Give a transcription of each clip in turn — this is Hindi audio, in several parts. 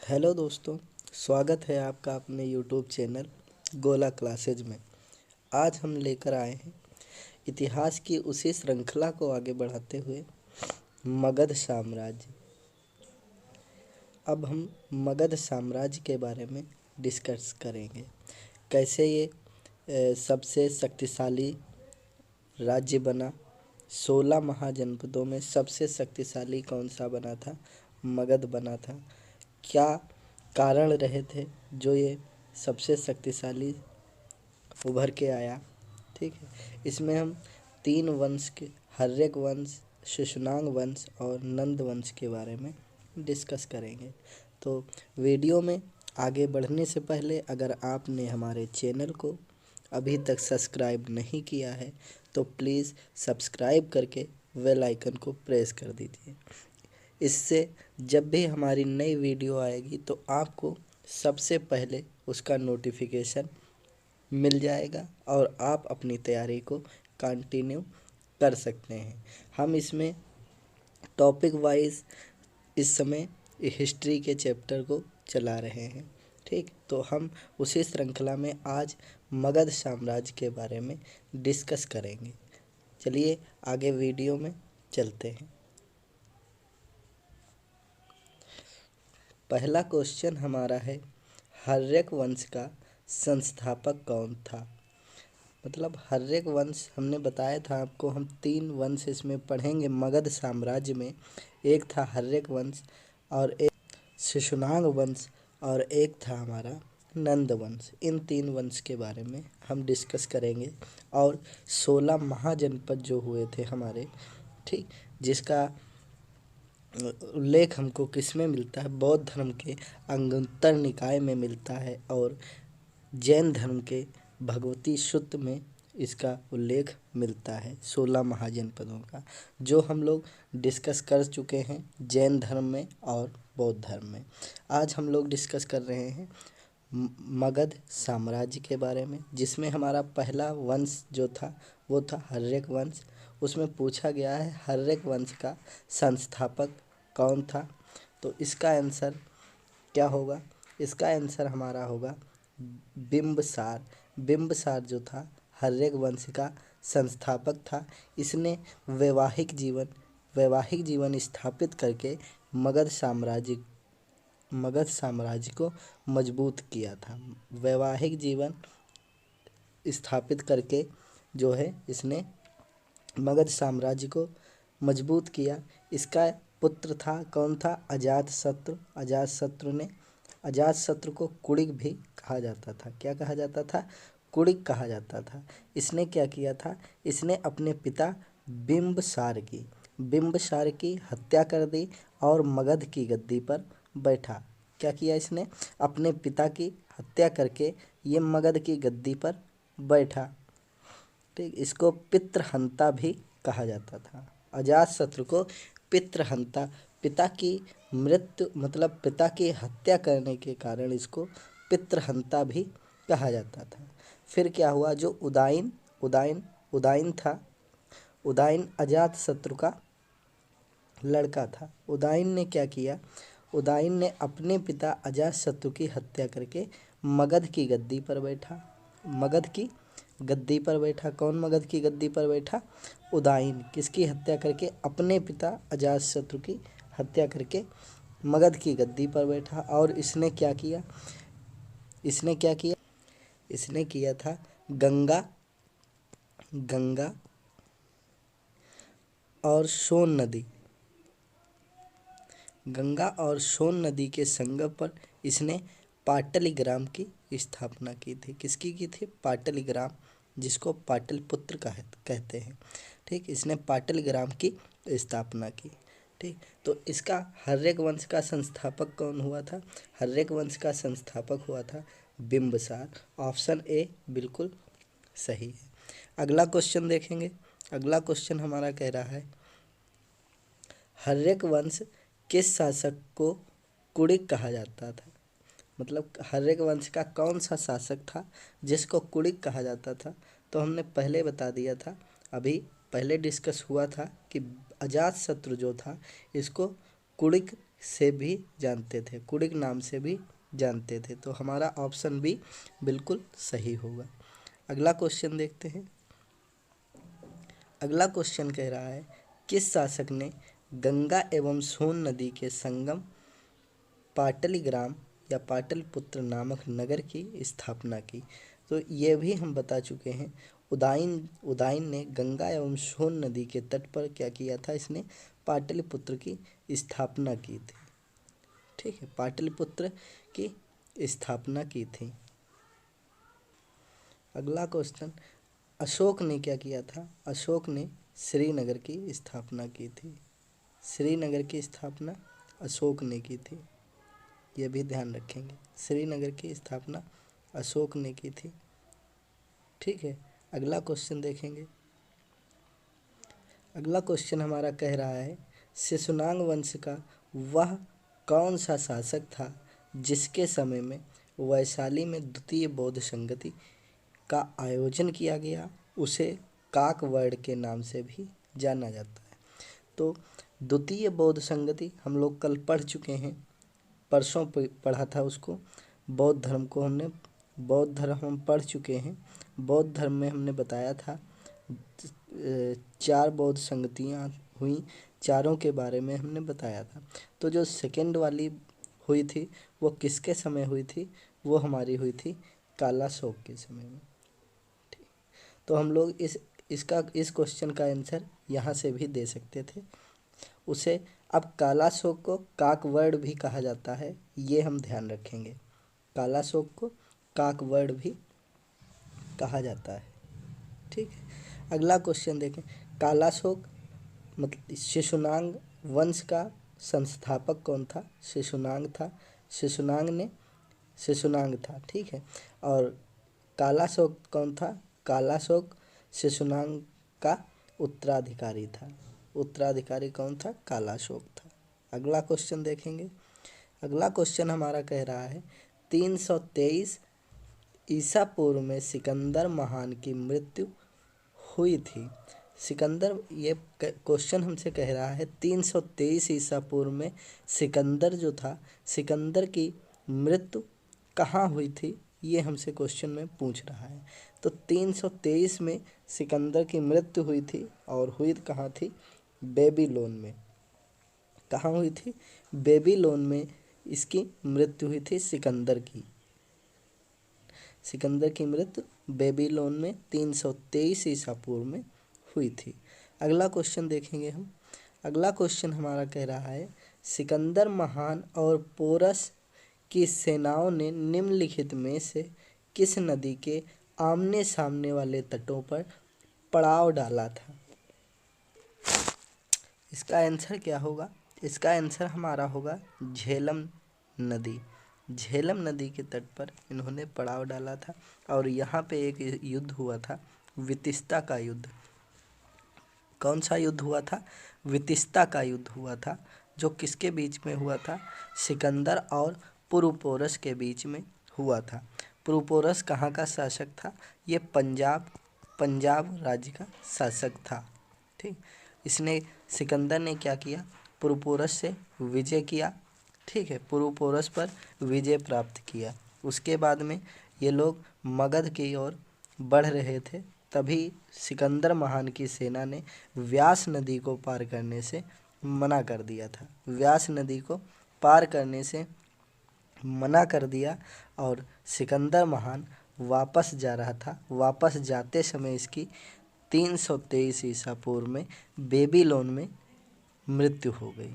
हेलो दोस्तों, स्वागत है आपका अपने यूट्यूब चैनल गोला क्लासेज में। आज हम लेकर आए हैं इतिहास की उसी श्रृंखला को आगे बढ़ाते हुए मगध साम्राज्य। अब हम मगध साम्राज्य के बारे में डिस्कस करेंगे। कैसे ये सबसे शक्तिशाली राज्य बना। 16 महाजनपदों में सबसे शक्तिशाली कौन सा बना था? मगध बना था। क्या कारण रहे थे जो ये सबसे शक्तिशाली उभर के आया? ठीक है, इसमें हम 3 वंश के, हर्यक वंश, शिशुनाग वंश और नंद वंश के बारे में डिस्कस करेंगे। तो वीडियो में आगे बढ़ने से पहले अगर आपने हमारे चैनल को अभी तक सब्सक्राइब नहीं किया है तो प्लीज़ सब्सक्राइब करके बेल आइकन को प्रेस कर दीजिए। इससे जब भी हमारी नई वीडियो आएगी तो आपको सबसे पहले उसका नोटिफिकेशन मिल जाएगा और आप अपनी तैयारी को कंटिन्यू कर सकते हैं। हम इसमें टॉपिक वाइज इस समय हिस्ट्री के चैप्टर को चला रहे हैं। ठीक, तो हम उसी श्रृंखला में आज मगध साम्राज्य के बारे में डिस्कस करेंगे। चलिए आगे वीडियो में चलते हैं। पहला क्वेश्चन हमारा है, हर्यक वंश का संस्थापक कौन था? मतलब हर्यक वंश हमने बताया था आपको, हम 3 वंश इसमें पढ़ेंगे मगध साम्राज्य में। एक था हर्यक वंश और एक शिशुनाग वंश और एक था हमारा नंद वंश। इन 3 वंश के बारे में हम डिस्कस करेंगे और 16 महाजनपद जो हुए थे हमारे, ठीक, जिसका उल्लेख हमको किस में मिलता है? बौद्ध धर्म के अंगुत्तर निकाय में मिलता है और जैन धर्म के भगवती सूत्र में इसका उल्लेख मिलता है 16 महाजनपदों का, जो हम लोग डिस्कस कर चुके हैं जैन धर्म में और बौद्ध धर्म में। आज हम लोग डिस्कस कर रहे हैं मगध साम्राज्य के बारे में, जिसमें हमारा पहला वंश जो था वो था हर्यक वंश। उसमें पूछा गया है हर्यक वंश का संस्थापक कौन था? तो इसका आंसर क्या होगा? इसका आंसर हमारा होगा बिंबसार। बिंबसार जो था हर्यक वंश का संस्थापक था। इसने वैवाहिक जीवन स्थापित करके मगध साम्राज्य को मजबूत किया था। वैवाहिक जीवन स्थापित करके जो है इसने मगध साम्राज्य को मजबूत किया। इसका पुत्र था, कौन था? अजातशत्रु। अजातशत्रु को कुणिक भी कहा जाता था। क्या कहा जाता था? कुणिक कहा जाता था। इसने क्या किया था? इसने अपने पिता बिंबसार की हत्या कर दी और मगध की गद्दी पर बैठा। क्या किया इसने? अपने पिता की हत्या करके ये मगध की गद्दी पर बैठा। ठीक, इसको पितृहंता भी कहा जाता था। अजातशत्रु को पितृहंता, पिता की मृत्यु मतलब पिता की हत्या करने के कारण इसको पितृहंता भी कहा जाता था। फिर क्या हुआ? जो उदाइन था, उदाइन अजातशत्रु का लड़का था। उदाइन ने क्या किया? उदाइन ने अपने पिता अजातशत्रु की हत्या करके मगध की गद्दी पर बैठा। मगध की गद्दी पर बैठा। कौन मगध की गद्दी पर बैठा? उदाइन। किसकी हत्या करके? अपने पिता अजातशत्रु की हत्या करके मगध की गद्दी पर बैठा। और इसने क्या किया? इसने किया था गंगा और सोन नदी के संगम पर इसने पाटलिग्राम की स्थापना की थी। किसकी की थी? पाटलिग्राम, जिसको पाटलिपुत्र कहते हैं। ठीक, इसने पाटलिग्राम की स्थापना की। ठीक, तो इसका हर्यक वंश का संस्थापक कौन हुआ था? हर्यक वंश का संस्थापक हुआ था बिंबसार। ऑप्शन ए बिल्कुल सही है। अगला क्वेश्चन देखेंगे। अगला क्वेश्चन हमारा कह रहा है, हर्यक वंश किस शासक को कुणिक कहा जाता था? मतलब हर्यक वंश का कौन सा शासक था जिसको कुणिक कहा जाता था? तो हमने पहले बता दिया था, अभी पहले डिस्कस हुआ था कि अजातशत्रु जो था इसको कुणिक से भी जानते थे, कुड़िक नाम से भी जानते थे। तो हमारा ऑप्शन बी बिल्कुल सही होगा। अगला क्वेश्चन देखते हैं। अगला क्वेश्चन कह रहा है, किस शासक ने गंगा एवं सोन नदी के संगम पाटलिग्राम या पाटलिपुत्र नामक नगर की स्थापना की? तो ये भी हम बता चुके हैं। उदाइन ने गंगा एवं सोन नदी के तट पर क्या किया था, इसने पाटलिपुत्र की स्थापना की थी। ठीक है, पाटलिपुत्र की स्थापना की थी। अगला क्वेश्चन, अशोक ने क्या किया था? अशोक ने श्रीनगर की स्थापना की थी। श्रीनगर की स्थापना अशोक ने की थी, ये भी ध्यान रखेंगे। श्रीनगर की स्थापना अशोक ने की थी। ठीक है, अगला क्वेश्चन देखेंगे। अगला क्वेश्चन हमारा कह रहा है, शिशुनाग वंश का वह कौन सा शासक था जिसके समय में वैशाली में द्वितीय बौद्ध संगति का आयोजन किया गया? उसे काकवड़ के नाम से भी जाना जाता है। तो द्वितीय बौद्ध संगति हम लोग कल पढ़ चुके हैं, परसों पढ़ा था उसको। बौद्ध धर्म को बौद्ध धर्म हम पढ़ चुके हैं। बौद्ध धर्म में हमने बताया था 4 बौद्ध संगतियाँ हुई, चारों के बारे में हमने बताया था। तो जो सेकेंड वाली हुई थी वो किसके समय हुई थी? वो हमारी हुई थी कालाशोक के समय में। ठीक, तो हम लोग इस क्वेश्चन का आंसर यहाँ से भी दे सकते थे उसे। अब कालाशोक को काकवड़ भी कहा जाता है, ये हम ध्यान रखेंगे। कालाशोक को काकवड़ भी कहा जाता है। ठीक है, अगला क्वेश्चन देखें। कालाशोक मतलब शिशुनाग वंश का संस्थापक कौन था? शिशुनाग था। शिशुनाग था। ठीक है, और कालाशोक कौन था? कालाशोक शिशुनाग का उत्तराधिकारी था। उत्तराधिकारी कौन था? कालाशोक था। अगला क्वेश्चन देखेंगे। अगला क्वेश्चन हमारा कह रहा है, 323 ईसा पूर्व में सिकंदर महान की मृत्यु हुई थी। सिकंदर, ये क्वेश्चन हमसे कह रहा है 323 ईसा पूर्व में सिकंदर जो था, सिकंदर की मृत्यु कहाँ हुई थी, ये हमसे क्वेश्चन में पूछ रहा है। तो 323 में सिकंदर की मृत्यु हुई थी, और हुई कहाँ थी? बेबीलोन में। कहाँ हुई थी? बेबीलोन में इसकी मृत्यु हुई थी सिकंदर की। सिकंदर की मृत्यु बेबीलोन में 323 ईसा पूर्व में हुई थी। अगला क्वेश्चन देखेंगे हम। अगला क्वेश्चन हमारा कह रहा है, सिकंदर महान और पोरस की सेनाओं ने निम्नलिखित में से किस नदी के आमने सामने वाले तटों पर पड़ाव डाला था? इसका आंसर क्या होगा? इसका आंसर हमारा होगा झेलम नदी। झेलम नदी के तट पर इन्होंने पड़ाव डाला था, और यहाँ पे एक युद्ध हुआ था, वितिस्ता का युद्ध। कौन सा युद्ध हुआ था? वितिस्ता का युद्ध हुआ था, जो किसके बीच में हुआ था? सिकंदर और पुरुपोरस के बीच में हुआ था। पुरुपोरस कहाँ का शासक था? ये पंजाब राज्य का शासक था। ठीक, इसने सिकंदर ने क्या किया? पुरुपोरस से विजय किया। ठीक है, पुरुपोरस पर विजय प्राप्त किया। उसके बाद में ये लोग मगध की ओर बढ़ रहे थे, तभी सिकंदर महान की सेना ने व्यास नदी को पार करने से मना कर दिया था। व्यास नदी को पार करने से मना कर दिया, और सिकंदर महान वापस जा रहा था। वापस जाते समय इसकी 323 ईसा पूर्व में बेबीलोन में मृत्यु हो गई।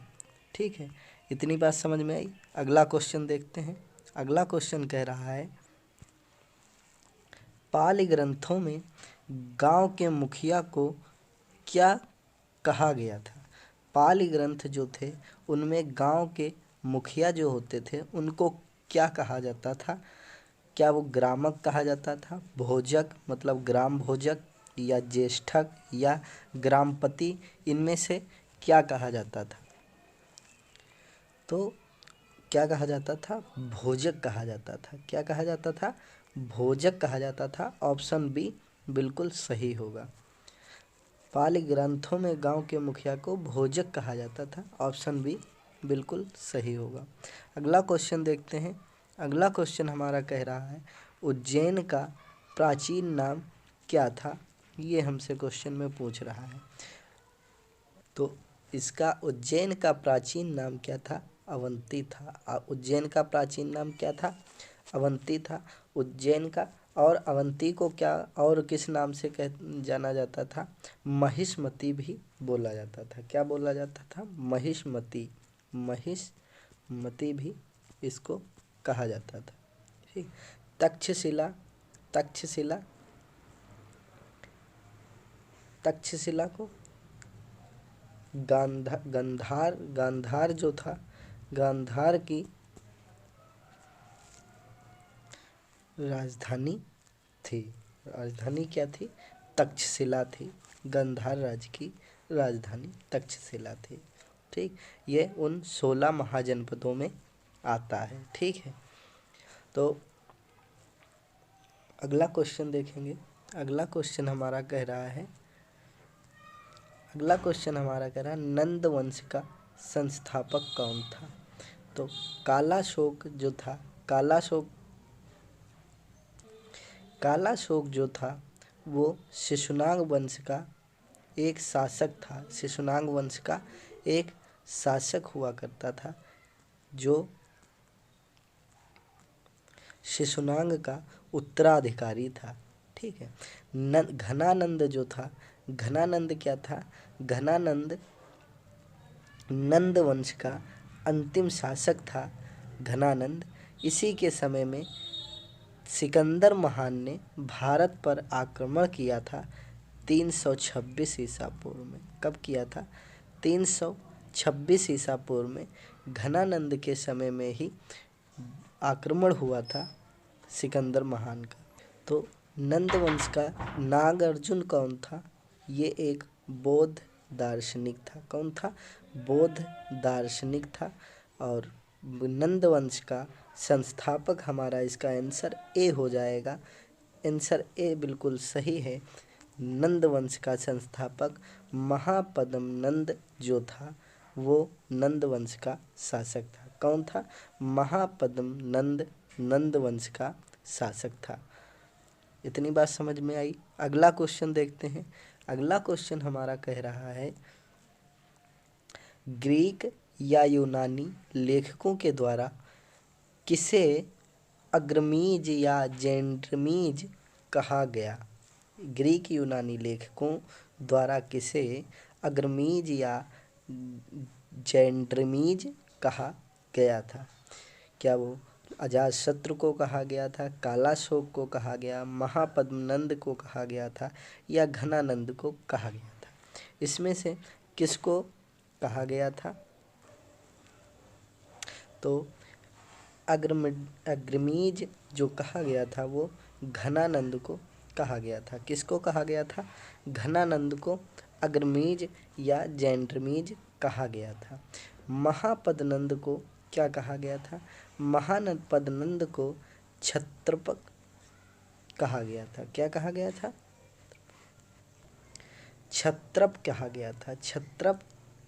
ठीक है, इतनी बात समझ में आई। अगला क्वेश्चन देखते हैं। अगला क्वेश्चन कह रहा है, पाली ग्रंथों में गांव के मुखिया को क्या कहा गया था? पाली ग्रंथ जो थे उनमें गांव के मुखिया जो होते थे उनको क्या कहा जाता था? क्या वो ग्रामक कहा जाता था, भोजक मतलब ग्राम भोजक, या ज्येष्ठक, या ग्रामपति, इनमें से क्या कहा जाता था? तो क्या कहा जाता था? भोजक कहा जाता था। क्या कहा जाता था? भोजक कहा जाता था। ऑप्शन बी बिल्कुल सही होगा। पाली ग्रंथों में गांव के मुखिया को भोजक कहा जाता था। ऑप्शन बी बिल्कुल सही होगा। अगला क्वेश्चन देखते हैं। अगला क्वेश्चन हमारा कह रहा है उज्जैन का प्राचीन नाम क्या था। ये हमसे क्वेश्चन में पूछ रहा है। तो इसका उज्जैन का प्राचीन नाम क्या था? अवंती था। उज्जैन का प्राचीन नाम क्या था? अवंती था। उज्जैन का और अवंती को क्या और किस नाम से जाना जाता था? महिष्मती भी बोला जाता था। क्या बोला जाता था? महिष्मती। महिष्मती भी इसको कहा जाता था। ठीक। तक्षशिला तक्षशिला तक्षशिला को गांधार जो था, गांधार की राजधानी थी। राजधानी क्या थी? तक्षशिला थी। गांधार राज्य की राजधानी तक्षशिला थी। ठीक। ये उन 16 महाजनपदों में आता है। ठीक है। तो अगला क्वेश्चन देखेंगे। अगला क्वेश्चन हमारा कह रहा है नंद वंश का संस्थापक कौन था? तो कालाशोक जो था, कालाशोक जो था वो शिशुनाग वंश का एक शासक था। शिशुनाग वंश का एक शासक हुआ करता था जो शिशुनाग का उत्तराधिकारी था। ठीक है। घनानंद जो था, घनानंद क्या था? घनानंद नंद वंश का अंतिम शासक था। घनानंद इसी के समय में सिकंदर महान ने भारत पर आक्रमण किया था 326 ईसा पूर्व में। कब किया था? 326 ईसा पूर्व में घनानंद के समय में ही आक्रमण हुआ था सिकंदर महान का। तो नंद वंश का नागार्जुन कौन था? ये एक बौद्ध दार्शनिक था। कौन था? बौद्ध दार्शनिक था। और नंद वंश का संस्थापक हमारा इसका आंसर ए हो जाएगा। आंसर ए बिल्कुल सही है। नंद वंश का संस्थापक महापद्म नंद जो था वो नंद वंश का शासक था। कौन था? महापद्म नंद नंद वंश का शासक था। इतनी बात समझ में आई। अगला क्वेश्चन देखते हैं। अगला क्वेश्चन हमारा कह रहा है ग्रीक या यूनानी लेखकों के द्वारा किसे अग्रमीज या जेंड्रमीज कहा गया? ग्रीक यूनानी लेखकों द्वारा किसे अग्रमीज या जेंड्रमीज कहा गया था? क्या वो अजातशत्रु को कहा गया था, कालाशोक को कहा गया, महापद्मनंद को कहा गया था या घनानंद को कहा गया था? इसमें से किसको कहा गया था? तो अग्रमीज जो कहा गया था वो घनानंद को कहा गया था। किसको कहा गया था? घनानंद को अग्रमीज या जेंड्रमीज कहा गया था। महापद्मनंद को क्या कहा गया था? महापद्मनंद को क्षत्रप कहा गया था। क्या कहा गया था? क्षत्रप कहा गया था। क्षत्रप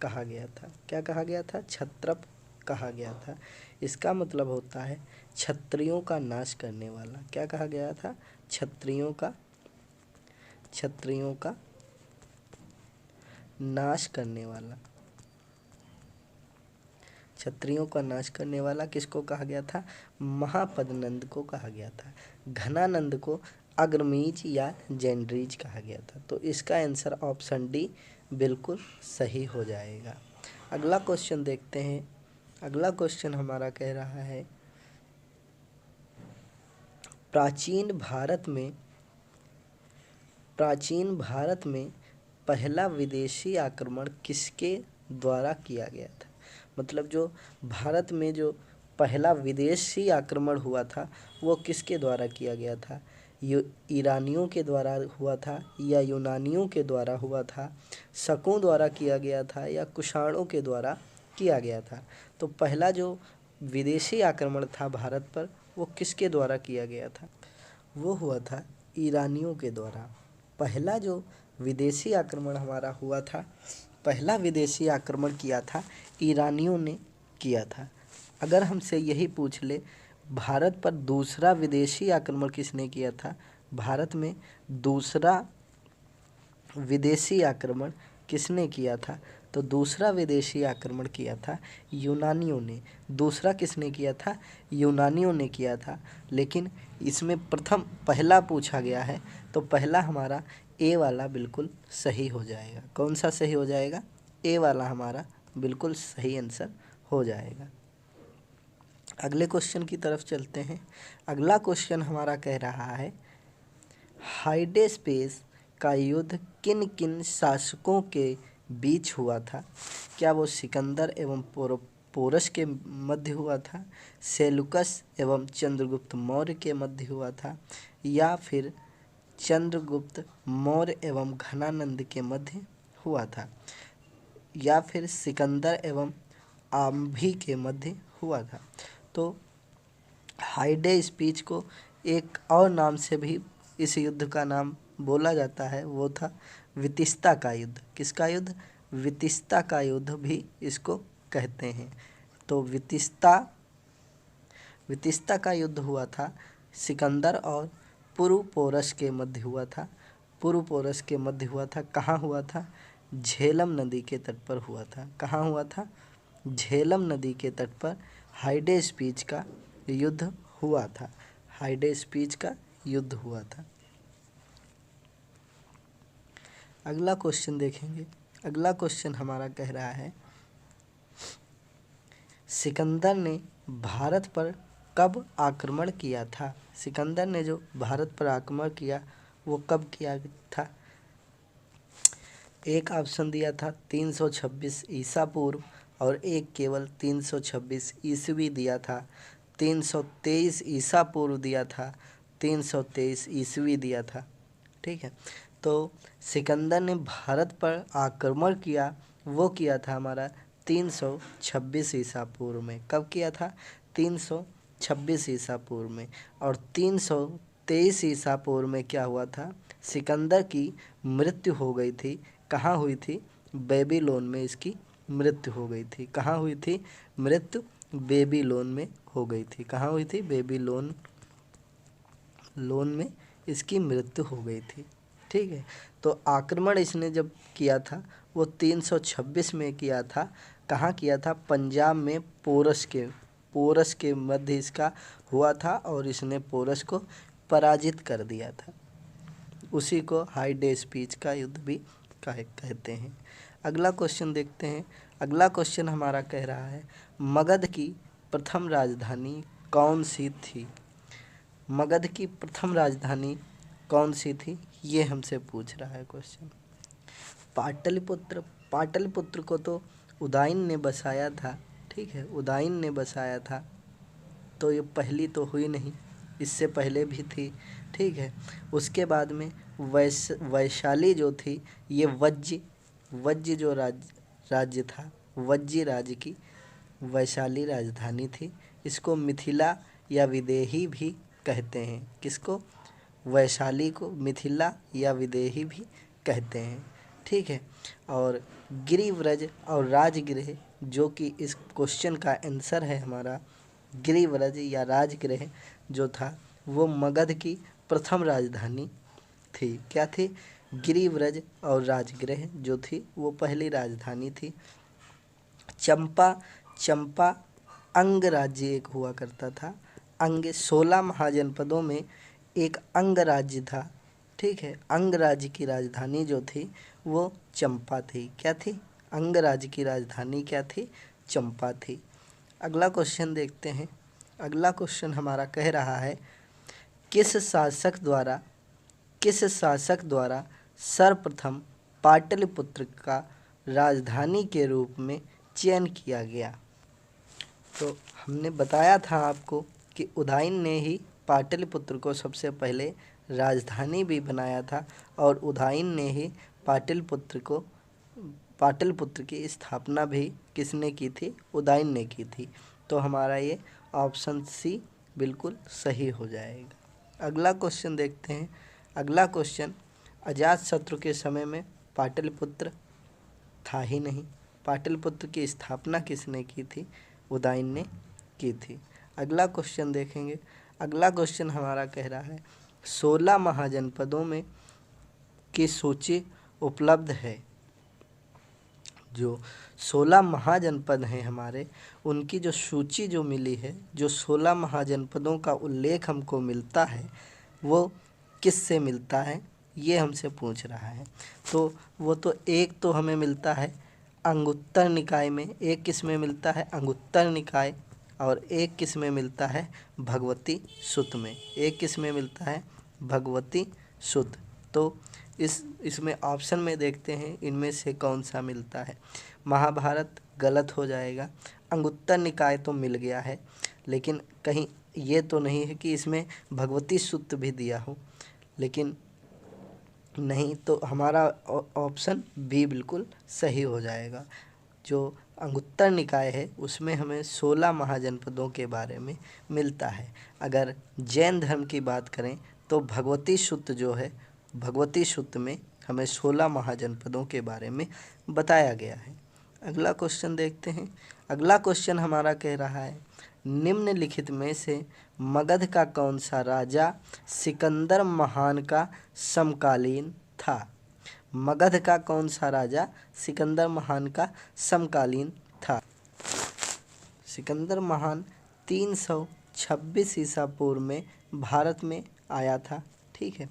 कहा गया था। क्या कहा गया था? क्षत्रप कहा गया था। इसका मतलब होता है क्षत्रियों का नाश करने वाला। क्या कहा गया था? क्षत्रियों का नाश करने वाला। क्षत्रियों का नाश करने वाला किसको कहा गया था? महापद्मनंद को कहा गया था। घनानंद को अग्रमीज या जेंड्रीज कहा गया था। तो इसका आंसर ऑप्शन डी बिल्कुल सही हो जाएगा। अगला क्वेश्चन देखते हैं। अगला क्वेश्चन हमारा कह रहा है प्राचीन भारत में पहला विदेशी आक्रमण किसके द्वारा किया गया था? मतलब जो भारत में जो पहला विदेशी आक्रमण हुआ था वो किसके द्वारा किया गया था? ईरानियों के द्वारा हुआ था या यूनानियों के द्वारा हुआ था, शकों द्वारा किया गया था या कुषाणों के द्वारा किया गया था? तो पहला जो विदेशी आक्रमण था भारत पर वो किसके द्वारा किया गया था? वो हुआ था ईरानियों के द्वारा। पहला जो विदेशी आक्रमण हमारा हुआ था, पहला विदेशी आक्रमण किया था ईरानियों ने किया था। अगर हमसे यही पूछ ले भारत पर दूसरा विदेशी आक्रमण किसने किया था, भारत में दूसरा विदेशी आक्रमण किसने किया था, तो दूसरा विदेशी आक्रमण किया था यूनानियों ने। दूसरा किसने किया था, यूनानियों ने किया था। लेकिन इसमें पहला पूछा गया है तो पहला हमारा ए वाला बिल्कुल सही हो जाएगा। कौन सा सही हो जाएगा, ए वाला हमारा बिल्कुल सही आंसर हो जाएगा। अगले क्वेश्चन की तरफ चलते हैं। अगला क्वेश्चन हमारा कह रहा है हाइडेस्पेस का युद्ध किन किन शासकों के बीच हुआ था। क्या वो सिकंदर एवं पोरस के मध्य हुआ था, सेलुकस एवं चंद्रगुप्त मौर्य के मध्य हुआ था, या फिर चंद्रगुप्त मौर्य एवं घनानंद के मध्य हुआ था, या फिर सिकंदर एवं आम्भी के मध्य हुआ था। तो हाइडे स्पीच को एक और नाम से भी इस युद्ध का नाम बोला जाता है, वो था वितिस्ता का युद्ध। किसका युद्ध, वितिस्ता का युद्ध भी इसको कहते हैं। तो वितिस्ता का युद्ध हुआ था सिकंदर और पुरुपोरस के मध्य हुआ था। पुरुपोरस के मध्य हुआ था। कहाँ हुआ था, झेलम नदी के तट पर हुआ था। कहाँ हुआ था, झेलम नदी के तट पर हाइडे स्पीच का युद्ध हुआ था। हाइडे स्पीच का युद्ध हुआ था। अगला क्वेश्चन देखेंगे। अगला क्वेश्चन हमारा कह रहा है सिकंदर ने भारत पर कब आक्रमण किया था। सिकंदर ने जो भारत पर आक्रमण किया वो कब किया था। एक ऑप्शन दिया था 326 ईसा पूर्व और एक केवल 326 ईस्वी दिया था। 323 ईसा पूर्व दिया था, 323 ईस्वी दिया था। ठीक है, तो सिकंदर ने भारत पर आक्रमण किया वो किया था हमारा 326 ईसा पूर्व में। कब किया था, 326 ईसा पूर्व में। और 323 ईसा पूर्व में क्या हुआ था, सिकंदर की मृत्यु हो गई थी। कहाँ हुई थी, बेबीलोन में इसकी मृत्यु हो गई थी। कहाँ हुई थी मृत्यु, बेबीलोन में हो गई थी। कहाँ हुई थी, बेबीलोन में इसकी मृत्यु हो गई थी। ठीक है, तो आक्रमण इसने जब किया था वो 326 में किया था। कहाँ किया था, पंजाब में पोरस के मध्य इसका हुआ था और इसने पोरस को पराजित कर दिया था। उसी को हाइडे स्पीच का युद्ध भी कहते हैं। अगला क्वेश्चन देखते हैं। अगला क्वेश्चन हमारा कह रहा है मगध की प्रथम राजधानी कौन सी थी। मगध की प्रथम राजधानी कौन सी थी, ये हमसे पूछ रहा है क्वेश्चन। पाटलिपुत्र को तो उदयन ने बसाया था। ठीक है, उदयन ने बसाया था, तो ये पहली तो हुई नहीं, इससे पहले भी थी। ठीक है, उसके बाद में वैशाली जो थी ये वज्ज जो राज्य था, वज्जी राज्य की वैशाली राजधानी थी। इसको मिथिला या विदेही भी कहते हैं। किसको, वैशाली को मिथिला या विदेही भी कहते हैं। ठीक है, और गिरिव्रज और राजगृह जो कि इस क्वेश्चन का आंसर है हमारा, गिरिव्रज या राजगृह जो था वो मगध की प्रथम राजधानी थी। क्या थी, गिरिव्रज और राजगृह जो थी वो पहली राजधानी थी। चंपा अंग राज्य एक हुआ करता था। 16 महाजनपदों में एक अंग राज्य था। ठीक है, अंग राज्य की राजधानी जो थी वो चंपा थी। क्या थी, अंग राज्य की राजधानी क्या थी, चंपा थी। अगला क्वेश्चन देखते हैं। अगला क्वेश्चन हमारा कह रहा है किस शासक द्वारा सर्वप्रथम पाटलिपुत्र का राजधानी के रूप में चयन किया गया। तो हमने बताया था आपको कि उदयन ने ही पाटलिपुत्र को सबसे पहले राजधानी भी बनाया था और उदयन ने ही पाटलिपुत्र की स्थापना भी किसने की थी, उदयन ने की थी। तो हमारा ये ऑप्शन सी बिल्कुल सही हो जाएगा। अगला क्वेश्चन देखते हैं। अगला क्वेश्चन अजातशत्रु के समय में पाटलिपुत्र था ही नहीं। पाटलिपुत्र की स्थापना किसने की थी, उदयन ने की थी। अगला क्वेश्चन देखेंगे। अगला क्वेश्चन हमारा कह रहा है 16 महाजनपदों में की सूची उपलब्ध है। जो 16 महाजनपद हैं हमारे, उनकी जो सूची जो मिली है, जो 16 महाजनपदों का उल्लेख हमको मिलता है, वो किस से मिलता है, ये हमसे पूछ रहा है। तो वो तो एक तो हमें मिलता है अंगुत्तर निकाय में, एक किस में मिलता है अंगुत्तर निकाय, और एक किस में मिलता है भगवती सुत्त में, एक किस में मिलता है भगवती सुत्त। तो इसमें ऑप्शन में देखते हैं इनमें से कौन सा मिलता है। महाभारत गलत हो जाएगा, अंगुत्तर निकाय तो मिल गया है, लेकिन कहीं ये तो नहीं है कि इसमें भगवती सुत्त भी दिया हो, लेकिन नहीं, तो हमारा ऑप्शन बी बिल्कुल सही हो जाएगा। जो अंगुत्तर निकाय है उसमें हमें 16 महाजनपदों के बारे में मिलता है। अगर जैन धर्म की बात करें तो भगवती सुत्त जो है, भगवती सुत्त में हमें 16 महाजनपदों के बारे में बताया गया है। अगला क्वेश्चन देखते हैं। अगला क्वेश्चन हमारा कह रहा है निम्नलिखित में से मगध का कौन सा राजा सिकंदर महान का समकालीन था। मगध का कौन सा राजा सिकंदर महान का समकालीन था। सिकंदर महान 326 ईसा पूर्व में भारत में आया था। ठीक है,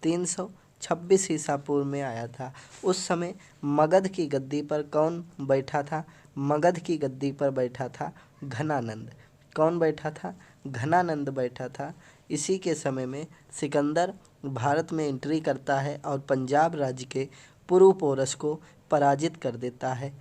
326 ईसा पूर्व में आया था। उस समय मगध की गद्दी पर कौन बैठा था। मगध की गद्दी पर बैठा था घनानंद। कौन बैठा था, घनानंद बैठा था। इसी के समय में सिकंदर भारत में एंट्री करता है और पंजाब राज्य के पूर्व पोरस को पराजित कर देता है।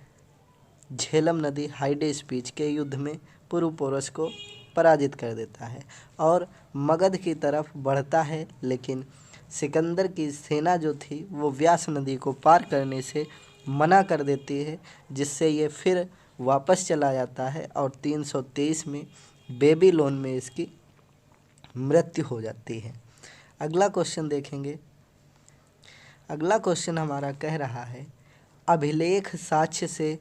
झेलम नदी हाइडे स्पीच के युद्ध में पूर्व पोरस को पराजित कर देता है और मगध की तरफ बढ़ता है, लेकिन सिकंदर की सेना जो थी वो व्यास नदी को पार करने से मना कर देती है, जिससे ये फिर वापस चला जाता है और 323 में बेबीलोन में इसकी मृत्यु हो जाती है। अगला क्वेश्चन देखेंगे। अगला क्वेश्चन हमारा कह रहा है अभिलेख साक्ष्य से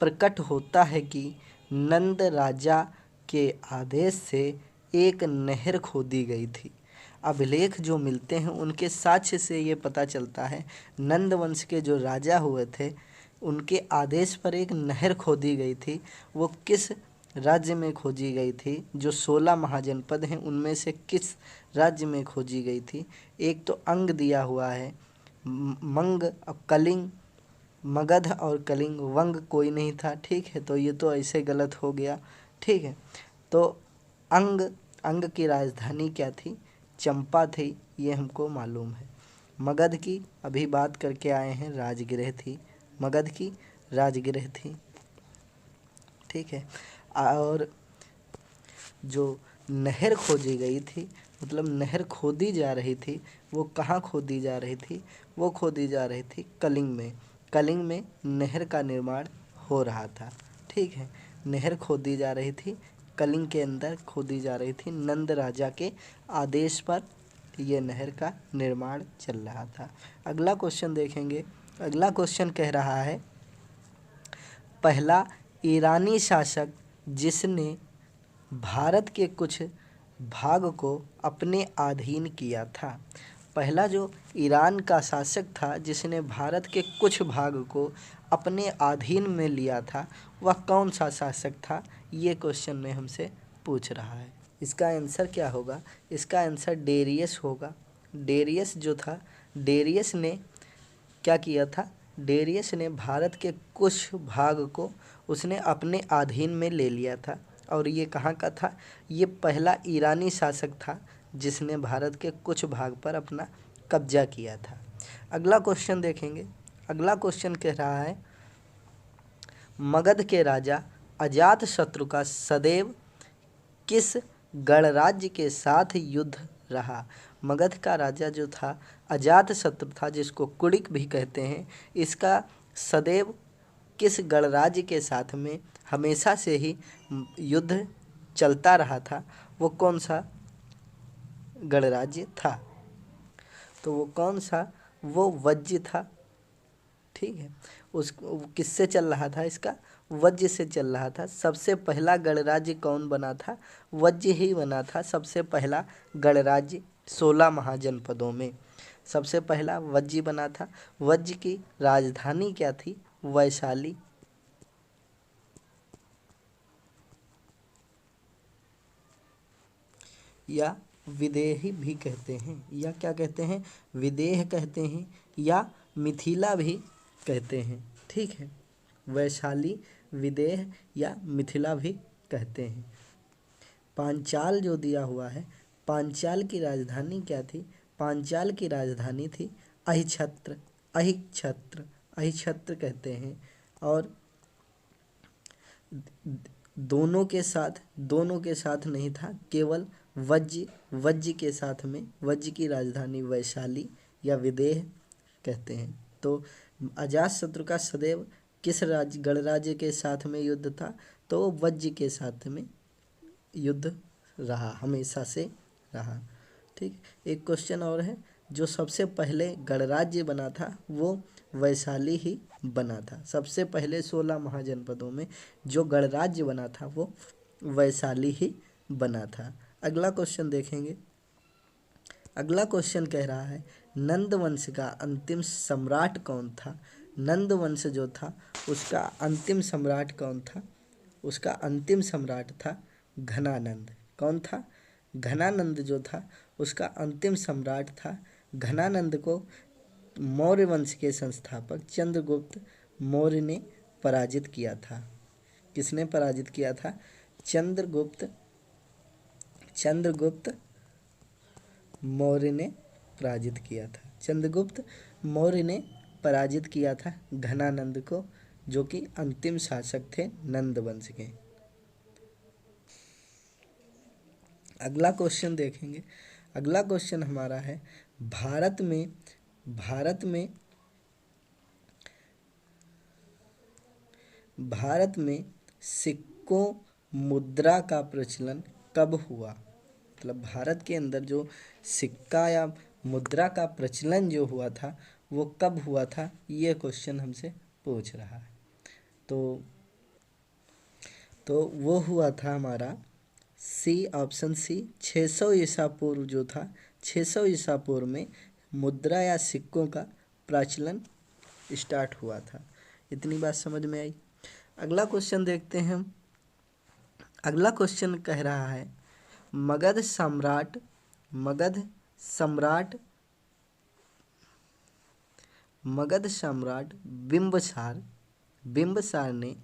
प्रकट होता है कि नंद राजा के आदेश से एक नहर खोदी गई थी। अभिलेख जो मिलते हैं उनके साक्ष्य से ये पता चलता है नंद वंश के जो राजा हुए थे उनके आदेश पर एक नहर खोदी गई थी। वो किस राज्य में खोजी गई थी। जो 16 महाजनपद हैं उनमें से किस राज्य में खोजी गई थी। एक तो अंग दिया हुआ है मंग और कलिंग, मगध और कलिंग, वंग कोई नहीं था। ठीक है, तो ये तो ऐसे गलत हो गया। ठीक है, तो अंग की राजधानी क्या थी, चंपा थी, ये हमको मालूम है। मगध की अभी बात करके आए हैं, राजगृह थी, मगध की राजगृह थी। ठीक है, और जो नहर खोजी गई थी, मतलब नहर खोदी जा रही थी, वो कहाँ खोदी जा रही थी, वो खोदी जा रही थी कलिंग में। कलिंग में नहर का निर्माण हो रहा था। ठीक है, नहर खोदी जा रही थी, कलिंग के अंदर खोदी जा रही थी। नंद राजा के आदेश पर यह नहर का निर्माण चल रहा था। अगला क्वेश्चन देखेंगे। अगला क्वेश्चन कह रहा है पहला ईरानी शासक जिसने भारत के कुछ भाग को अपने अधीन किया था। पहला जो ईरान का शासक था जिसने भारत के कुछ भाग को अपने अधीन में लिया था, वह कौन सा शासक था, ये क्वेश्चन में हमसे पूछ रहा है। इसका आंसर क्या होगा, इसका आंसर डेरियस होगा। डेरियस जो था, डेरियस ने क्या किया था, डेरियस ने भारत के कुछ भाग को उसने अपने अधीन में ले लिया था। और ये कहाँ का था, ये पहला ईरानी शासक था जिसने भारत के कुछ भाग पर अपना कब्जा किया था। अगला क्वेश्चन देखेंगे। अगला क्वेश्चन कह रहा है मगध के राजा अजातशत्रु का सदैव किस गणराज्य के साथ युद्ध रहा। मगध का राजा जो था अजातशत्रु था, जिसको कुड़िक भी कहते हैं, इसका सदैव किस गणराज्य के साथ में हमेशा से ही युद्ध चलता रहा था, वो कौन सा गणराज्य था, तो वो कौन सा, वो वज्ज था। ठीक है, उस किससे चल रहा था, इसका वज्र से चल रहा था। सबसे पहला गणराज्य कौन बना था? वज्र ही बना था सबसे पहला गणराज्य 16 महाजनपदों में। सबसे पहला वज्र बना था। वज्र की राजधानी क्या थी? वैशाली। या विदेही भी कहते हैं, या क्या कहते हैं? विदेह कहते हैं, या मिथिला भी कहते हैं। ठीक है, वैशाली, विदेह या मिथिला भी कहते हैं। पांचाल जो दिया हुआ है, पांचाल की राजधानी क्या थी? पांचाल की राजधानी थी अहिछत्र। अहिछत्र, अहिछत्र कहते हैं। और दोनों के साथ नहीं था, केवल वज्र के साथ में। वज्र की राजधानी वैशाली या विदेह कहते हैं। तो अजातशत्रु का सदैव किस गणराज्य के साथ में युद्ध था? तो वज्र के साथ में युद्ध रहा, हमेशा से रहा। ठीक, एक क्वेश्चन और है। जो सबसे पहले गणराज्य बना था वो वैशाली ही बना था। सबसे पहले 16 महाजनपदों में जो गणराज्य बना था वो वैशाली ही बना था। अगला क्वेश्चन देखेंगे। अगला क्वेश्चन कह रहा है, नंद वंश का अंतिम सम्राट कौन था? नंद वंश जो था उसका अंतिम सम्राट कौन था? उसका अंतिम सम्राट था घनानंद। कौन था? घनानंद जो था उसका अंतिम सम्राट था। घनानंद को मौर्य वंश के संस्थापक चंद्रगुप्त मौर्य ने पराजित किया था। किसने पराजित किया था? चंद्रगुप्त मौर्य ने पराजित किया था। चंद्रगुप्त मौर्य ने पराजित किया था घनानंद को, जो कि अंतिम शासक थे नंद वंश के। अगला क्वेश्चन देखेंगे। अगला क्वेश्चन हमारा है, भारत में सिक्कों मुद्रा का प्रचलन कब हुआ? मतलब भारत के अंदर जो सिक्का या मुद्रा का प्रचलन जो हुआ था वो कब हुआ था? ये क्वेश्चन हमसे पूछ रहा है। तो वो हुआ था हमारा सी, ऑप्शन सी, 600 ईसा पूर्व जो था, 600 ईसा पूर्व में मुद्रा या सिक्कों का प्रचलन स्टार्ट हुआ था। इतनी बात समझ में आई। अगला क्वेश्चन देखते हैं हम। अगला क्वेश्चन कह रहा है, मगध सम्राट बिंबसार ने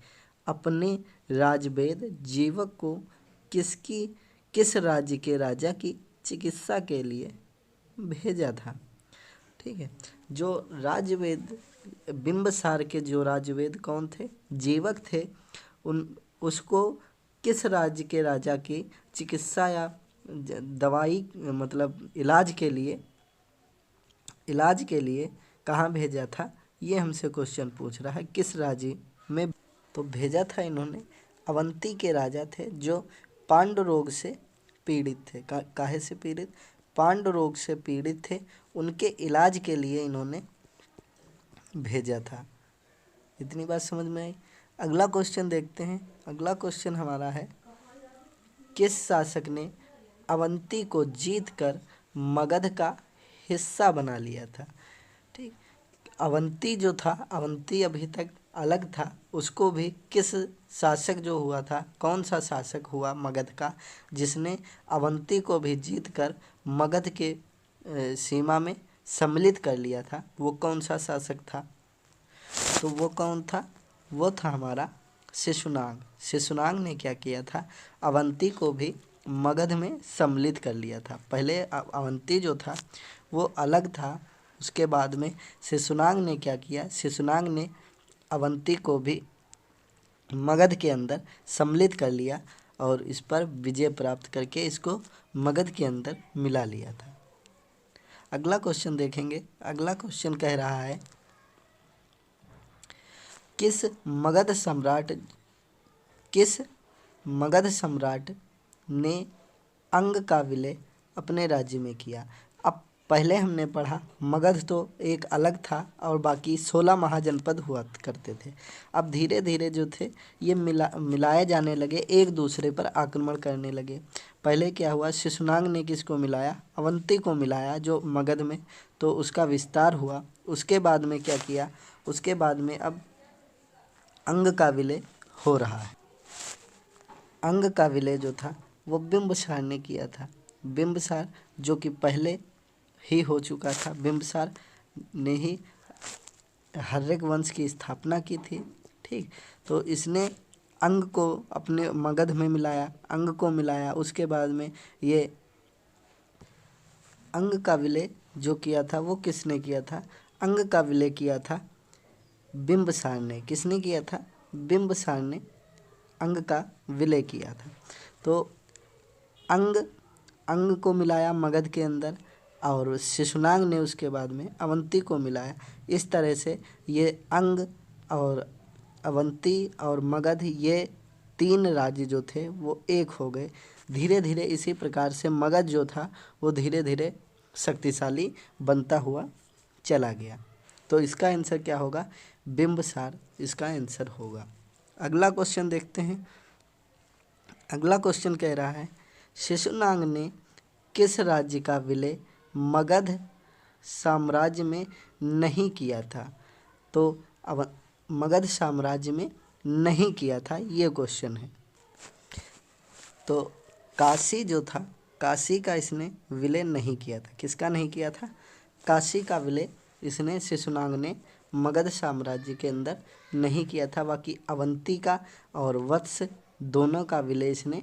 अपने राजवेद जीवक को किस राज्य के राजा की चिकित्सा के लिए भेजा था? ठीक है, जो राजवेद बिंबसार के जो राजवेद कौन थे? जीवक थे। उसको किस राज्य के राजा की चिकित्सा या दवाई मतलब इलाज के लिए कहाँ भेजा था? ये हमसे क्वेश्चन पूछ रहा है, किस राज्य में? तो भेजा था इन्होंने, अवंती के राजा थे जो पांडु रोग से पीड़ित थे। काहे से पीड़ित? पांडु रोग से पीड़ित थे। उनके इलाज के लिए इन्होंने भेजा था। इतनी बात समझ में आई। अगला क्वेश्चन देखते हैं। अगला क्वेश्चन हमारा है, किस शासक ने अवंती को जीतकर मगध का हिस्सा बना लिया था? ठीक, अवंती जो था, अवंती अभी तक अलग था, उसको भी किस शासक जो हुआ था, कौन सा शासक हुआ मगध का जिसने अवंती को भी जीतकर मगध के सीमा में सम्मिलित कर लिया था? वो कौन सा शासक था? तो वो कौन था? वो था हमारा शिशुनाग। शिशुनाग ने क्या किया था? अवंती को भी मगध में सम्मिलित कर लिया था। पहले अवंती जो था वो अलग था, उसके बाद में शिशुनाग ने क्या किया? शिशुनाग ने अवंती को भी मगध के अंदर सम्मिलित कर लिया और इस पर विजय प्राप्त करके इसको मगध के अंदर मिला लिया था। अगला क्वेश्चन देखेंगे। अगला क्वेश्चन कह रहा है, किस मगध सम्राट ने अंग का विलय अपने राज्य में किया? अब पहले हमने पढ़ा मगध तो एक अलग था और बाकी 16 महाजनपद हुआ करते थे। अब धीरे धीरे जो थे ये मिलाए जाने लगे, एक दूसरे पर आक्रमण करने लगे। पहले क्या हुआ, शिशुनाग ने किसको मिलाया, अवंती को मिलाया जो मगध में, तो उसका विस्तार हुआ। उसके बाद में क्या किया, उसके बाद में अब अंग का विलय हो रहा है। अंग का विलय जो था वो बिंबसार ने किया था। बिंबसार जो कि पहले ही हो चुका था, बिंबसार ने ही हर्यक वंश की स्थापना की थी। ठीक, तो इसने अंग को अपने मगध में मिलाया, अंग को मिलाया। उसके बाद में ये अंग का विलय जो किया था वो किसने किया था, अंग का विलय किया था बिंबसार ने। किसने किया था, बिंबसार ने अंग का विलय किया था। तो अंग को मिलाया मगध के अंदर और शिशुनाग ने उसके बाद में अवंती को मिलाया। इस तरह से ये अंग और अवंती और मगध ये 3 राज्य जो थे वो एक हो गए। धीरे धीरे इसी प्रकार से मगध जो था वो धीरे धीरे शक्तिशाली बनता हुआ चला गया। तो इसका आंसर क्या होगा, बिंबसार इसका आंसर होगा। अगला क्वेश्चन देखते हैं। अगला क्वेश्चन कह रहा है शिशुनाग ने किस राज्य का विलय मगध साम्राज्य में नहीं किया था। तो अब मगध साम्राज्य में नहीं किया था, ये क्वेश्चन है। तो काशी जो था, काशी का इसने विलय नहीं किया था। किसका नहीं किया था, काशी का विलय इसने शिशुनाग ने मगध साम्राज्य के अंदर नहीं किया था। बाकी अवंती का और वत्स दोनों का विलय इसने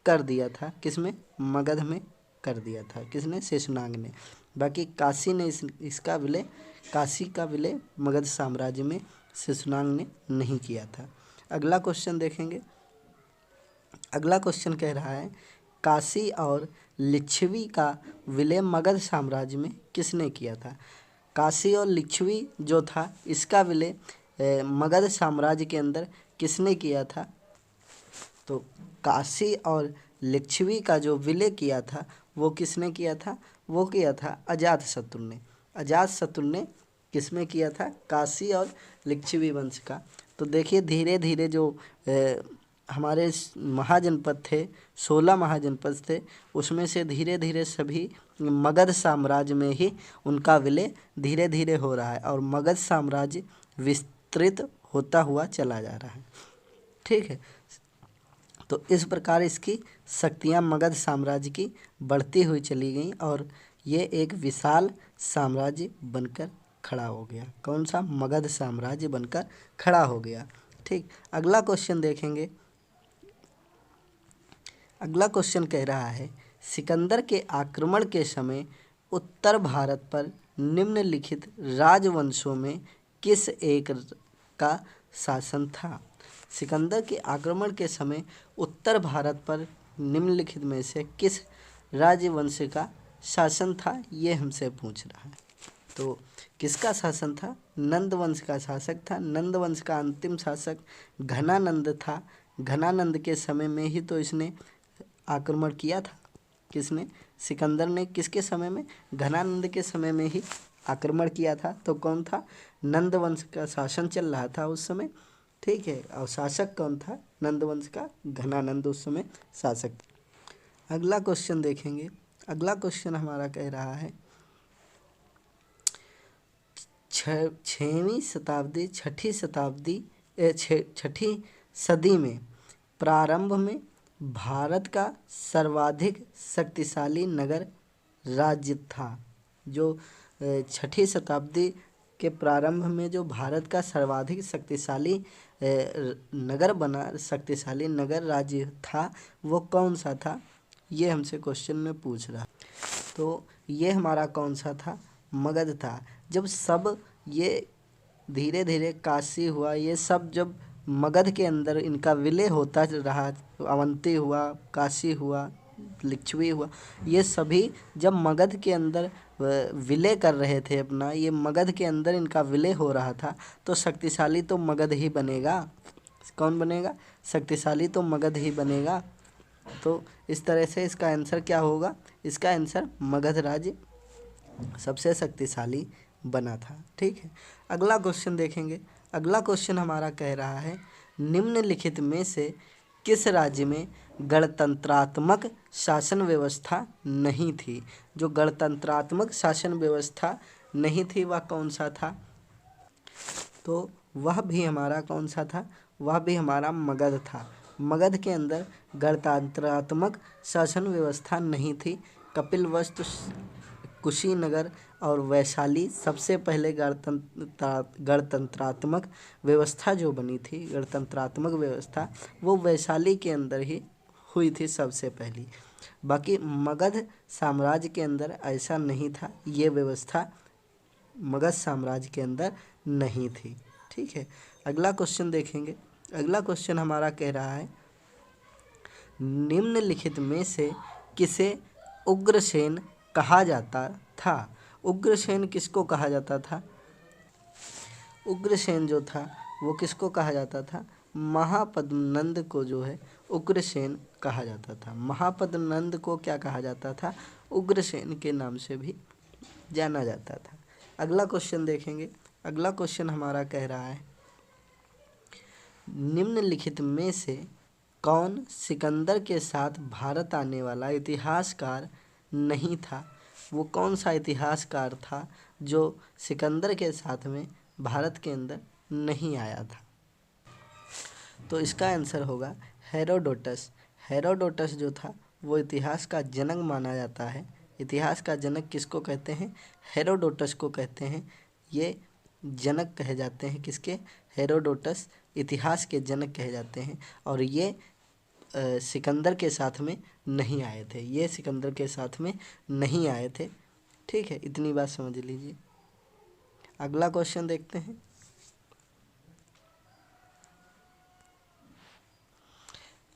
कर दिया था। किसमें, मगध में कर दिया था। किसने, शिशुनाग ने। बाकी काशी ने इसका विलय, काशी का विलय मगध साम्राज्य में शिशुनाग ने नहीं किया था। अगला क्वेश्चन देखेंगे। अगला क्वेश्चन कह रहा है काशी और लिच्छवी का विलय मगध साम्राज्य में किसने किया था। काशी और लिच्छवी जो था इसका विलय मगध साम्राज्य के अंदर किसने किया था। तो काशी और लिच्छवी का जो विलय किया था वो किसने किया था, वो किया था अजातशत्रु ने। अजातशत्रु ने किसमें किया था, काशी और लिच्छवी वंश का। तो देखिए धीरे धीरे जो हमारे महाजनपद थे, 16 महाजनपद थे, उसमें से धीरे धीरे सभी मगध साम्राज्य में ही उनका विलय धीरे धीरे हो रहा है और मगध साम्राज्य विस्तृत होता हुआ चला जा रहा है। ठीक है, तो इस प्रकार इसकी शक्तियाँ मगध साम्राज्य की बढ़ती हुई चली गईं और ये एक विशाल साम्राज्य बनकर खड़ा हो गया। कौन सा, मगध साम्राज्य बनकर खड़ा हो गया। ठीक, अगला क्वेश्चन देखेंगे। अगला क्वेश्चन कह रहा है सिकंदर के आक्रमण के समय उत्तर भारत पर निम्नलिखित राजवंशों में किस एक का शासन था। सिकंदर के आक्रमण के समय उत्तर भारत पर निम्नलिखित में से किस राजवंश का शासन था, ये हमसे पूछ रहा है। तो किसका शासन था, नंद वंश का शासक था। नंद वंश का अंतिम शासक घनानंद था। घनानंद के समय में ही तो इसने आक्रमण किया था। किसने, सिकंदर ने किसके समय में, घनानंद के समय में ही आक्रमण किया था। तो कौन था, नंद वंश का शासन चल रहा था उस समय। ठीक है, और शासक कौन था, नंद वंश का घनानंद उस समय शासक। अगला क्वेश्चन देखेंगे। अगला क्वेश्चन हमारा कह रहा है छठी सदी में प्रारंभ में भारत का सर्वाधिक शक्तिशाली नगर राज्य था। जो 6ठी शताब्दी के प्रारंभ में जो भारत का सर्वाधिक शक्तिशाली नगर बना, शक्तिशाली नगर राज्य था, वो कौन सा था, ये हमसे क्वेश्चन में पूछ रहा। तो ये हमारा कौन सा था, मगध था। जब सब ये धीरे धीरे काशी हुआ, ये सब जब मगध के अंदर इनका विलय होता रहा, अवंती हुआ, काशी हुआ, लिच्छवी हुआ, ये सभी जब मगध के अंदर विलय कर रहे थे अपना, ये मगध के अंदर इनका विलय हो रहा था, तो शक्तिशाली तो मगध ही बनेगा। कौन बनेगा, शक्तिशाली तो मगध ही बनेगा। तो इस तरह से इसका आंसर क्या होगा, इसका आंसर मगध राज्य सबसे शक्तिशाली बना था। ठीक है, अगला क्वेश्चन देखेंगे। अगला क्वेश्चन हमारा कह रहा है निम्नलिखित में से किस राज्य में गणतंत्रात्मक शासन व्यवस्था नहीं थी। जो गणतंत्रात्मक शासन व्यवस्था नहीं थी वह कौन सा था, तो वह भी हमारा कौन सा था, वह भी हमारा मगध था। मगध के अंदर गणतंत्रात्मक शासन व्यवस्था नहीं थी। कपिलवस्तु, कुशीनगर और वैशाली सबसे पहले गणतंत्रात्मक व्यवस्था जो बनी थी, गणतंत्रात्मक व्यवस्था वो वैशाली के अंदर ही हुई थी सबसे पहली। बाकी मगध साम्राज्य के अंदर ऐसा नहीं था, ये व्यवस्था मगध साम्राज्य के अंदर नहीं थी। ठीक है, अगला क्वेश्चन देखेंगे। अगला क्वेश्चन हमारा कह रहा है निम्नलिखित में से किसे उग्रसेन कहा जाता था। उग्रसेन किसको कहा जाता था, उग्रसेन जो था वो किसको कहा जाता था, महापद्मनंद को जो है उग्रसेन कहा जाता था। महापद्मनंद को क्या कहा जाता था, उग्रसेन के नाम से भी जाना जाता था। अगला क्वेश्चन देखेंगे। अगला क्वेश्चन हमारा कह रहा है निम्नलिखित में से कौन सिकंदर के साथ भारत आने वाला इतिहासकार नहीं था। वो कौन सा इतिहासकार था जो सिकंदर के साथ में भारत के अंदर नहीं आया था, तो इसका आंसर होगा हेरोडोटस। हेरोडोटस जो था वो इतिहास का जनक माना जाता है। इतिहास का जनक किसको कहते हैं, हेरोडोटस को कहते हैं। ये जनक कहे जाते हैं किसके, हेरोडोटस इतिहास के जनक कहे जाते हैं। और ये सिकंदर के साथ में नहीं आए थे, ये सिकंदर के साथ में नहीं आए थे। ठीक है, इतनी बात समझ लीजिए। अगला क्वेश्चन देखते हैं।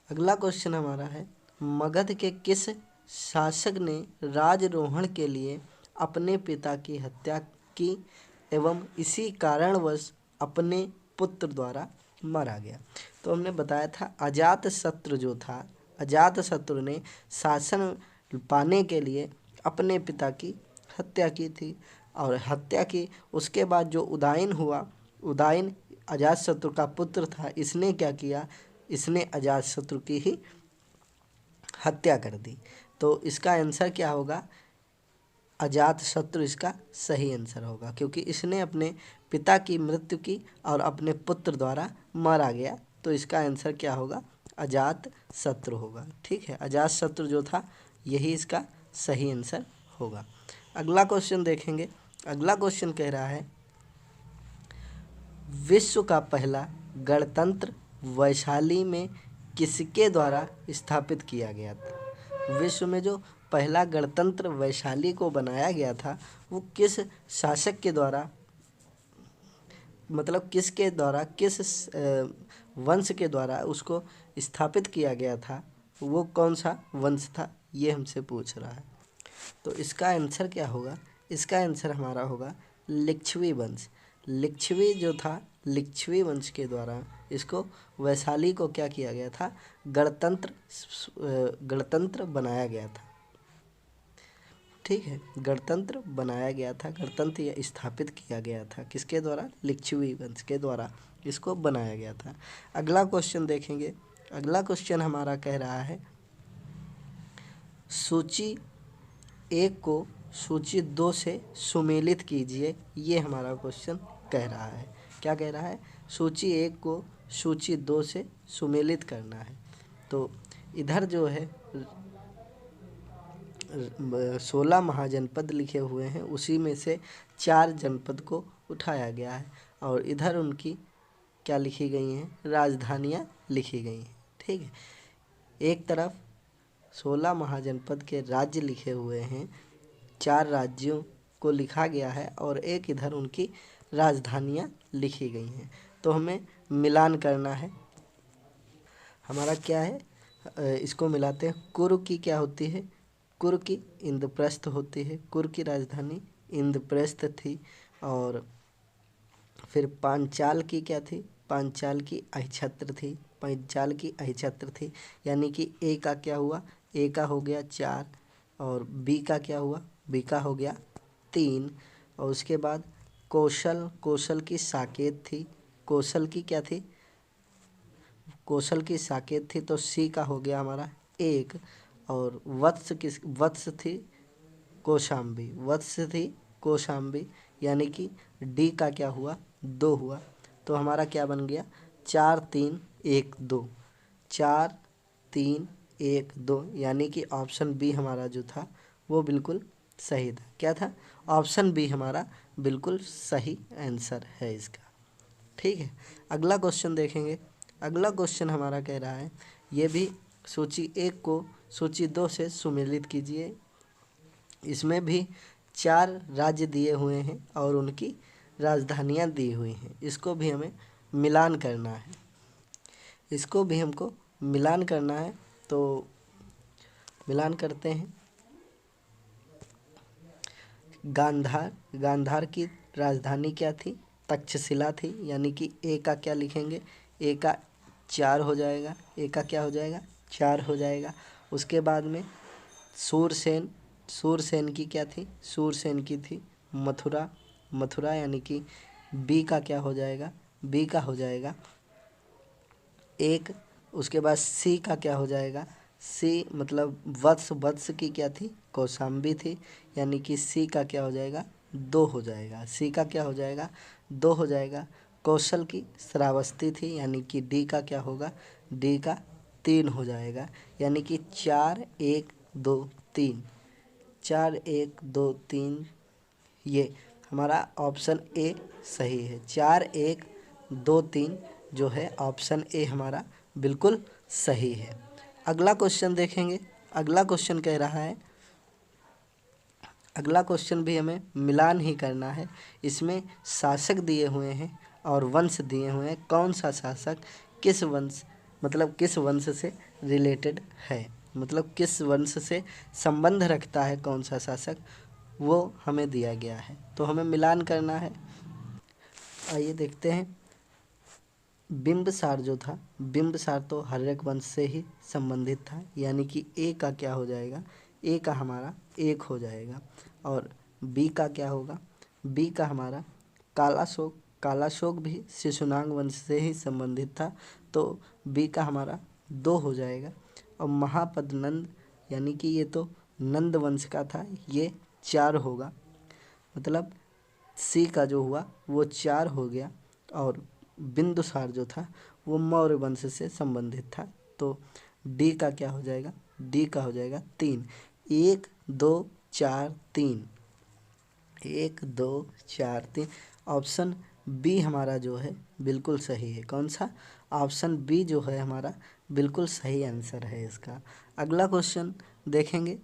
अगला क्वेश्चन हमारा है मगध के किस शासक ने राजरोहण के लिए अपने पिता की हत्या की एवं इसी कारणवश अपने पुत्र द्वारा मारा गया। तो हमने बताया था अजातशत्रु जो था, अजातशत्रु ने शासन पाने के लिए अपने पिता की हत्या की थी। और हत्या की उसके बाद जो उदयन हुआ, उदयन अजातशत्रु का पुत्र था, इसने क्या किया, इसने अजातशत्रु की ही हत्या कर दी। तो इसका आंसर क्या होगा, अजातशत्रु इसका सही आंसर होगा, क्योंकि इसने अपने पिता की मृत्यु की और अपने पुत्र द्वारा मारा गया। तो इसका आंसर क्या होगा, अजातशत्रु होगा। ठीक है, अजातशत्रु जो था यही इसका सही आंसर होगा। अगला क्वेश्चन देखेंगे। अगला क्वेश्चन कह रहा है विश्व का पहला गणतंत्र वैशाली में किसके द्वारा स्थापित किया गया था। विश्व में जो पहला गणतंत्र वैशाली को बनाया गया था वो किस शासक के द्वारा, मतलब किसके द्वारा, किस वंश के द्वारा उसको स्थापित किया गया था, वो कौन सा वंश था, ये हमसे पूछ रहा है। तो इसका आंसर क्या होगा, इसका आंसर हमारा होगा लिच्छवी वंश। लिच्छवी जो था, लिच्छवी वंश के द्वारा इसको वैशाली को क्या किया गया था, गणतंत्र बनाया गया था। ठीक है, गणतंत्र बनाया गया था, गणतंत्र स्थापित किया गया था किसके द्वारा, लिच्छवी वंश के द्वारा इसको बनाया गया था। अगला क्वेश्चन देखेंगे। अगला क्वेश्चन हमारा कह रहा है सूची 1 को सूची 2 से सुमेलित कीजिए। ये हमारा क्वेश्चन कह रहा है, क्या कह रहा है, सूची 1 को सूची 2 से सुमेलित करना है। तो इधर जो है 16 महाजनपद लिखे हुए हैं, उसी में से 4 जनपद को उठाया गया है और इधर उनकी क्या लिखी गई हैं, राजधानियाँ लिखी गई हैं। ठीक है, एक तरफ 16 महाजनपद के राज्य लिखे हुए हैं, 4 राज्यों को लिखा गया है और एक इधर उनकी राजधानियाँ लिखी गई हैं। तो हमें मिलान करना है। हमारा क्या है, इसको मिलाते हैं। कुरु की क्या होती है, कुरु की इंद्रप्रस्थ होती है, कुरु की राजधानी इंद्रप्रस्थ थी। और फिर पांचाल की क्या थी, पांचाल की अहिछत्र थी, पांचाल की अहिछत्र थी। यानी कि ए का क्या हुआ, ए का हो गया 4 और बी का क्या हुआ, बी का हो गया 3। और उसके बाद कौशल, कौशल की साकेत थी, कौशल की क्या थी, कौशल की साकेत थी, तो सी का हो गया हमारा 1। और वत्स किस, वत्स थी कौशाम्बी, वत्स थी कौशाम्बी, यानी कि डी का क्या हुआ 2 हुआ। तो हमारा क्या बन गया 4 3 1 2, 4 3 1 2, यानी कि ऑप्शन बी हमारा जो था वो बिल्कुल सही था। क्या था, ऑप्शन बी हमारा बिल्कुल सही आंसर है इसका। ठीक है, अगला क्वेश्चन देखेंगे। अगला क्वेश्चन हमारा कह रहा है, ये भी सूची 1 को सूची 2 से सुमेलित कीजिए। इसमें भी 4 राज्य दिए हुए हैं और उनकी राजधानियां दी हुई हैं। इसको भी हमें मिलान करना है, इसको भी हमको मिलान करना है। तो मिलान करते हैं। गांधार, गांधार की राजधानी क्या थी, तक्षशिला थी, यानी कि ए का क्या लिखेंगे, ए का 4 हो जाएगा, ए का क्या हो जाएगा 4 हो जाएगा। उसके बाद में सूरसेन, सूरसेन की क्या थी, सूरसेन की थी मथुरा, मथुरा, यानी कि बी का क्या हो जाएगा, बी का हो जाएगा 1। उसके बाद सी का क्या हो जाएगा, सी मतलब वत्स, वत्स की क्या थी कौशाम्बी थी, यानी कि सी का क्या हो जाएगा 2 हो जाएगा, सी का क्या हो जाएगा 2 हो जाएगा। कौशल की श्रावस्ती थी, यानी कि डी का क्या होगा, डी का 3 हो जाएगा, यानी कि 4 1 2 3, 4 1 2 3, ये हमारा ऑप्शन ए सही है। 4 1 2 3 जो है ऑप्शन ए हमारा बिल्कुल सही है। अगला क्वेश्चन देखेंगे। अगला क्वेश्चन कह रहा है, अगला क्वेश्चन भी हमें मिलान ही करना है। इसमें शासक दिए हुए हैं और वंश दिए हुए हैं, कौन सा शासक किस वंश, मतलब किस वंश से रिलेटेड है, मतलब किस वंश से संबंध रखता है कौन सा शासक, वो हमें दिया गया है। तो हमें मिलान करना है। आइए देखते हैं। बिंबसार जो था, बिंबसार तो हर्यक वंश से ही संबंधित था, यानी कि ए का क्या हो जाएगा, ए का हमारा 1 हो जाएगा। और बी का क्या होगा, बी का हमारा कालाशोक, कालाशोक भी शिशुनाग वंश से ही संबंधित था, तो बी का हमारा 2 हो जाएगा। और महापद्नंद, यानी कि ये तो नंद वंश का था, ये 4 होगा, मतलब सी का जो हुआ वो 4 हो गया। और बिंदुसार जो था वो मौर्य वंश से संबंधित था, तो डी का क्या हो जाएगा, डी का हो जाएगा 3। 1 2 4 3, 1 2 4 3, ऑप्शन बी हमारा जो है बिल्कुल सही है। कौन सा, ऑप्शन बी जो है हमारा बिल्कुल सही आंसर है इसका। अगला क्वेश्चन देखेंगे।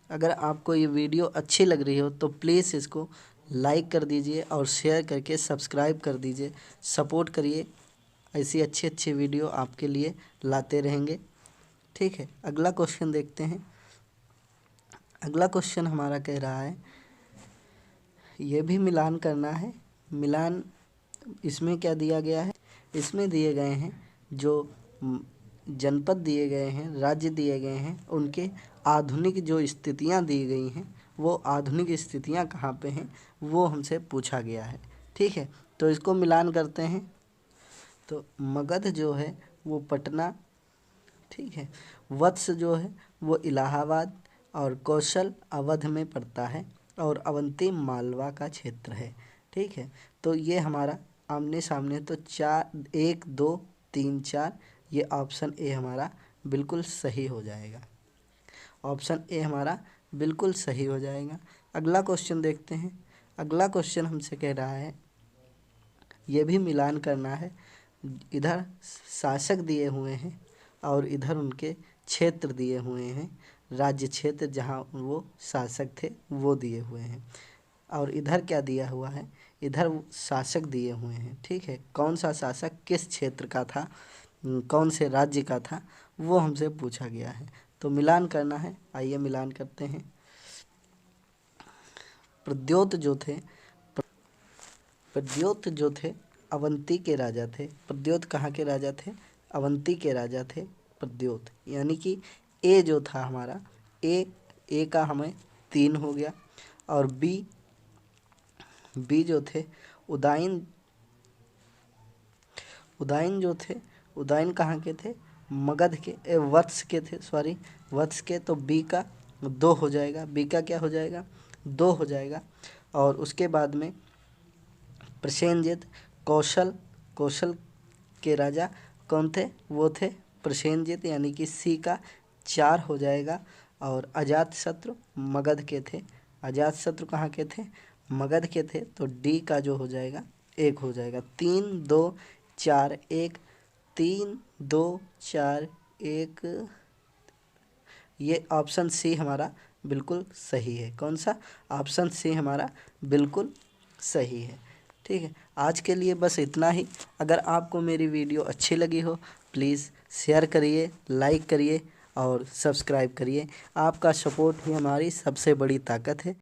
अगर आपको ये वीडियो अच्छी लग रही हो तो प्लीज़ इसको लाइक कर दीजिए और शेयर करके सब्सक्राइब कर दीजिए, सपोर्ट करिए, ऐसी अच्छी अच्छी वीडियो आपके लिए लाते रहेंगे। ठीक है, अगला क्वेश्चन देखते हैं। अगला क्वेश्चन हमारा कह रहा है, ये भी मिलान करना है। मिलान, इसमें क्या दिया गया है, इसमें दिए गए हैं जो जनपद दिए गए हैं, राज्य दिए गए हैं, उनके आधुनिक जो स्थितियां दी गई हैं, वो आधुनिक स्थितियां कहाँ पे हैं वो हमसे पूछा गया है। ठीक है, तो इसको मिलान करते हैं। तो मगध जो है वो पटना, ठीक है, वत्स जो है वो इलाहाबाद, और कौशल अवध में पड़ता है, और अवंती मालवा का क्षेत्र है। ठीक है, तो ये हमारा आमने सामने, तो 4 1 2 3 4, ये ऑप्शन ए हमारा बिल्कुल सही हो जाएगा, ऑप्शन ए हमारा बिल्कुल सही हो जाएगा। अगला क्वेश्चन देखते हैं। अगला क्वेश्चन हमसे कह रहा है, ये भी मिलान करना है। इधर शासक दिए हुए हैं और इधर उनके क्षेत्र दिए हुए हैं, राज्य क्षेत्र जहाँ वो शासक थे वो दिए हुए हैं, और इधर क्या दिया हुआ है, इधर शासक दिए हुए हैं। ठीक है, कौन सा शासक किस क्षेत्र का था, कौन से राज्य का था, वो हमसे पूछा गया है। तो मिलान करना है, आइए मिलान करते हैं। प्रद्योत जो थे, प्रद्योत जो थे अवंती के राजा थे। प्रद्योत कहाँ के राजा थे, अवंती के राजा थे प्रद्योत, यानी कि ए जो था हमारा, ए का हमें 3 हो गया। और बी जो थे उदाइन जो थे, उदाइन कहाँ के थे? मगध के, वत्स के थे, सॉरी वत्स के। तो बी का 2 हो जाएगा, बी का क्या हो जाएगा? 2 हो जाएगा। और उसके बाद में प्रसेनजित, कौशल के राजा कौन थे? वो थे प्रसेनजित, यानी कि सी का 4 हो जाएगा। और अजातशत्रु मगध के थे, अजातशत्रु कहाँ के थे? मगध के थे। तो डी का जो हो जाएगा 1 हो जाएगा। 3 2 4 1, 3 2 4 1, ये ऑप्शन सी हमारा बिल्कुल सही है। कौन सा? ऑप्शन सी हमारा बिल्कुल सही है। ठीक है, आज के लिए बस इतना ही। अगर आपको मेरी वीडियो अच्छी लगी हो प्लीज़ शेयर करिए, लाइक करिए और सब्सक्राइब करिए। आपका सपोर्ट ही हमारी सबसे बड़ी ताकत है।